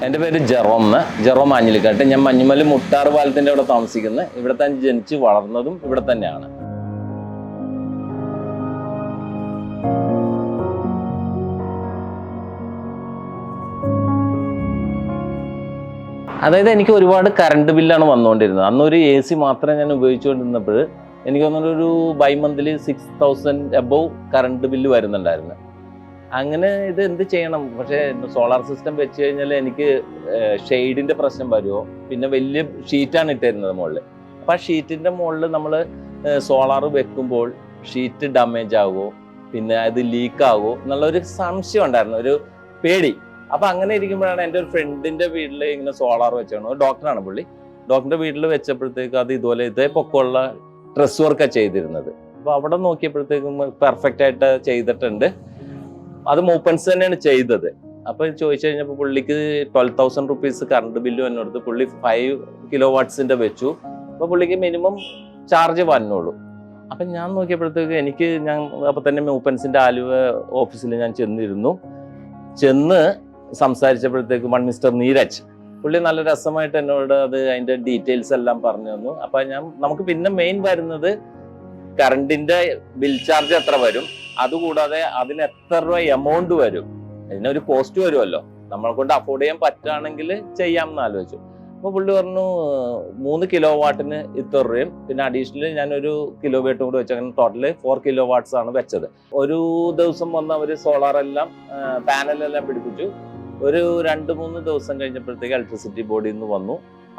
എൻ്റെ പേര് ജെറോ മാഞ്ഞിലിക്കാട്ട്. ഞാൻ മഞ്ഞുമല മുട്ടാറ് പാലത്തിൻ്റെ അവിടെ താമസിക്കുന്നത്. ഇവിടെ തന്നെ ജനിച്ച് വളർന്നതും ഇവിടെ തന്നെയാണ്. അതായത് എനിക്ക് ഒരുപാട് കറണ്ട് ബില്ലാണ് വന്നുകൊണ്ടിരുന്നത്. അന്നൊരു AC മാത്രമേ ഞാൻ ഉപയോഗിച്ചുകൊണ്ടിരുന്നപ്പോൾ എനിക്ക് തോന്നുന്നൊരു bimonthly 6,000 above current bill വരുന്നുണ്ടായിരുന്നു. അങ്ങനെ ഇത് എന്ത് ചെയ്യണം? പക്ഷേ സോളാർ സിസ്റ്റം വെച്ച് കഴിഞ്ഞാൽ എനിക്ക് ഷെയ്ഡിൻ്റെ പ്രശ്നം വരുമോ? പിന്നെ വലിയ ഷീറ്റാണ് ഇട്ടിരുന്നത് മുകളിൽ. അപ്പോൾ ആ ഷീറ്റിൻ്റെ മുകളിൽ നമ്മൾ സോളാർ വെക്കുമ്പോൾ ഷീറ്റ് ഡാമേജ് ആകുമോ, പിന്നെ അത് ലീക്കാകുമോ എന്നുള്ളൊരു സംശയം ഉണ്ടായിരുന്നു, ഒരു പേടി. അപ്പോൾ അങ്ങനെ ഇരിക്കുമ്പോഴാണ് എൻ്റെ ഒരു ഫ്രണ്ടിൻ്റെ വീട്ടിൽ ഇങ്ങനെ സോളാർ വെച്ചാണ്. ഡോക്ടറാണ് പുള്ളി. ഡോക്ടറിൻ്റെ വീട്ടിൽ വെച്ചപ്പോഴത്തേക്ക് അത് ഇതുപോലെ ഇതേ പൊക്കമുള്ള ഡ്രസ് വർക്കാണ് ചെയ്തിരുന്നത്. അപ്പോൾ അവിടെ നോക്കിയപ്പോഴത്തേക്കും പെർഫെക്റ്റ് ആയിട്ട് ചെയ്തിട്ടുണ്ട്. അത് മൂപ്പൻസ് തന്നെയാണ് ചെയ്തത്. അപ്പോൾ ചോദിച്ചു കഴിഞ്ഞപ്പോൾ പുള്ളിക്ക് 12,000 റുപ്പീസ് കറണ്ട് ബില്ല് വന്നെടുത്ത് പുള്ളി 5 കിലോവാട്ട്സിൻ്റെ വെച്ചു. അപ്പോൾ പുള്ളിക്ക് മിനിമം ചാർജ് വന്നോളൂ. അപ്പം ഞാൻ നോക്കിയപ്പോഴത്തേക്ക് ഞാൻ അപ്പോൾ തന്നെ മൂപ്പൻസിൻ്റെ ആലുവ ഓഫീസിൽ ഞാൻ ചെന്ന് സംസാരിച്ചപ്പോഴത്തേക്ക് മിസ്റ്റർ നീരജ് പുള്ളി നല്ല രസമായിട്ട് എന്നോട് അതിൻ്റെ ഡീറ്റെയിൽസ് എല്ലാം പറഞ്ഞു തന്നു. അപ്പം നമുക്ക് പിന്നെ മെയിൻ വരുന്നത് കറണ്ടിൻ്റെ ബിൽ ചാർജ് എത്ര വരും, അതുകൂടാതെ അതിന് എത്ര രൂപ എമൗണ്ട് വരും, ഇതിനൊരു കോസ്റ്റ് വരുമല്ലോ, നമ്മളെ കൊണ്ട് അഫോർഡ് ചെയ്യാൻ പറ്റുകയാണെങ്കിൽ ചെയ്യാമെന്ന് ആലോചിച്ചു. അപ്പോൾ പുള്ളി പറഞ്ഞു 3 കിലോ വാട്ടിന് ഇത്ര രൂപയും പിന്നെ അഡീഷണൽ ഞാനൊരു കിലോ വാട്ടും കൂടെ വെച്ചു. അങ്ങനെ ടോട്ടല് 4 കിലോ വാട്ട്സ് ആണ് വെച്ചത്. ഒരു ദിവസം വന്ന് അവർ സോളാറെല്ലാം പാനലെല്ലാം പിടിപ്പിച്ചു. ഒരു 2-3 ദിവസം കഴിഞ്ഞപ്പോഴത്തേക്ക് ഇലക്ട്രിസിറ്റി ബോർഡിൽ നിന്ന് വന്നു.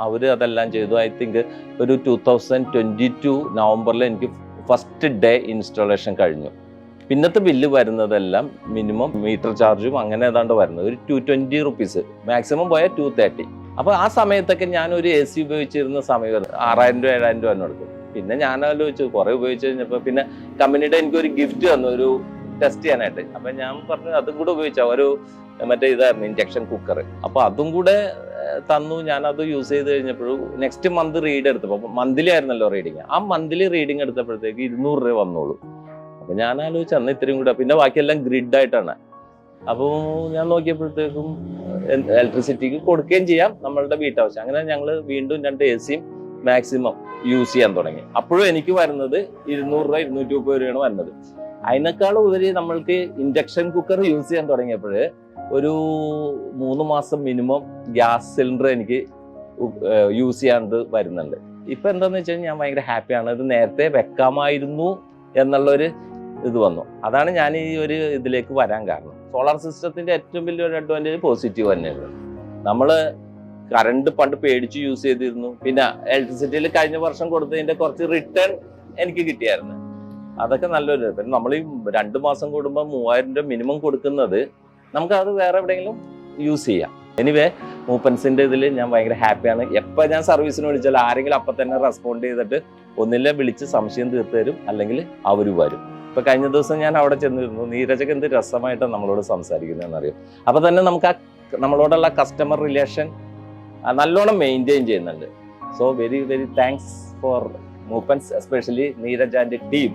അവർ അതെല്ലാം ചെയ്തു. ഐ തിങ്ക് ഒരു 2022 നവംബറിൽ എനിക്ക് ഫസ്റ്റ് ഡേ ഇൻസ്റ്റാളേഷൻ കഴിഞ്ഞു. പിന്നത്തെ ബില്ല് വരുന്നതെല്ലാം മിനിമം മീറ്റർ ചാർജും അങ്ങനെ ഏതാണ്ട് വരുന്നത് ഒരു 220 റുപ്പീസ്, മാക്സിമം പോയാൽ 230. അപ്പോൾ ആ സമയത്തൊക്കെ ഞാനൊരു AC ഉപയോഗിച്ചിരുന്ന സമയം 6,000 രൂപ 7,000 രൂപ എന്നെടുക്കും. പിന്നെ ഞാൻ ആലോചിച്ചു, കുറേ ഉപയോഗിച്ച് കഴിഞ്ഞപ്പോൾ പിന്നെ കമ്പനിയുടെ എനിക്കൊരു ഗിഫ്റ്റ് തന്നു ഒരു ടെസ്റ്റ് ചെയ്യാനായിട്ട്. അപ്പം ഞാൻ പറഞ്ഞു അതും കൂടെ ഉപയോഗിച്ചാൽ ഒരു മറ്റേ ഇതായിരുന്നു ഇൻഡക്ഷൻ കുക്കർ. അപ്പോൾ അതും കൂടെ തന്നു. ഞാനത് യൂസ് ചെയ്ത് കഴിഞ്ഞപ്പോഴും നെക്സ്റ്റ് മന്ത് റീഡ് എടുത്തപ്പോൾ മന്ത്ലി ആയിരുന്നല്ലോ റീഡിങ്, ആ മന്ത്ലി റീഡിങ് എടുത്തപ്പോഴത്തേക്ക് 200 രൂപ വന്നോളൂ. അപ്പം ഞാൻ ആലോചിച്ചു അന്ന് ഇത്രയും കൂടെ, പിന്നെ ബാക്കിയെല്ലാം ഗ്രിഡായിട്ടാണ്. അപ്പോൾ ഞാൻ നോക്കിയപ്പോഴത്തേക്കും ഇലക്ട്രിസിറ്റിക്ക് കൊടുക്കുകയും ചെയ്യാം നമ്മളുടെ വീട്ടാവശ്യം. അങ്ങനെ ഞങ്ങൾ വീണ്ടും 2 AC മാക്സിമം യൂസ് ചെയ്യാൻ തുടങ്ങി. അപ്പോഴും എനിക്ക് വരുന്നത് 200 രൂപ 230 രൂപയാണ് വരുന്നത്. അതിനേക്കാൾ ഉപരി നമ്മൾക്ക് ഇൻഡക്ഷൻ കുക്കർ യൂസ് ചെയ്യാൻ തുടങ്ങിയപ്പോൾ ഒരു 3 മാസം മിനിമം ഗ്യാസ് സിലിണ്ടർ എനിക്ക് യൂസ് ചെയ്യാണ്ട് വരുന്നുണ്ട്. ഇപ്പം എന്താണെന്ന് വെച്ച് കഴിഞ്ഞാൽ ഞാൻ ഭയങ്കര ഹാപ്പിയാണ്. ഇത് നേരത്തെ വെക്കാമായിരുന്നു എന്നുള്ളൊരു ഇത് വന്നു. അതാണ് ഞാൻ ഈ ഒരു ഇതിലേക്ക് വരാൻ കാരണം. സോളാർ സിസ്റ്റത്തിൻ്റെ ഏറ്റവും വലിയൊരു അഡ്വാൻറ്റേജ് പോസിറ്റീവ് തന്നെയാണ്. നമ്മൾ കറണ്ട് പണ്ട് പേടിച്ച് യൂസ് ചെയ്തിരുന്നു. പിന്നെ ഇലക്ട്രിസിറ്റിയിൽ കഴിഞ്ഞ വർഷം കൊടുത്തതിൻ്റെ കുറച്ച് റിട്ടേൺ എനിക്ക് കിട്ടിയായിരുന്നു. അതൊക്കെ നല്ലൊരു. പിന്നെ നമ്മൾ ഈ 2 മാസം കൂടുമ്പോൾ 3,000 രൂപ മിനിമം കൊടുക്കുന്നത് നമുക്കത് വേറെ എവിടെയെങ്കിലും യൂസ് ചെയ്യാം. എനിവേ മൂപ്പൻസിൻ്റെ ഇതിൽ ഞാൻ ഭയങ്കര ഹാപ്പിയാണ്. എപ്പോൾ ഞാൻ സർവീസിന് വിളിച്ചാൽ ആരെങ്കിലും അപ്പം തന്നെ റെസ്പോണ്ട് ചെയ്തിട്ട് ഒന്നില്ലേ വിളിച്ച് സംശയം തീർത്ത് തരും, അല്ലെങ്കിൽ അവർ വരും. ഇപ്പോൾ കഴിഞ്ഞ ദിവസം ഞാൻ അവിടെ ചെന്നിരുന്നു. നീരജക്ക് എന്ത് രസമായിട്ടാണ് നമ്മളോട് സംസാരിക്കുന്നതെന്നറിയും. അപ്പോൾ തന്നെ നമുക്ക് നമ്മളോടുള്ള കസ്റ്റമർ റിലേഷൻ നല്ലോണം മെയിൻറ്റെയിൻ ചെയ്യുന്നുണ്ട്. So very very thanks for Moopen's, especially Neeraj and team.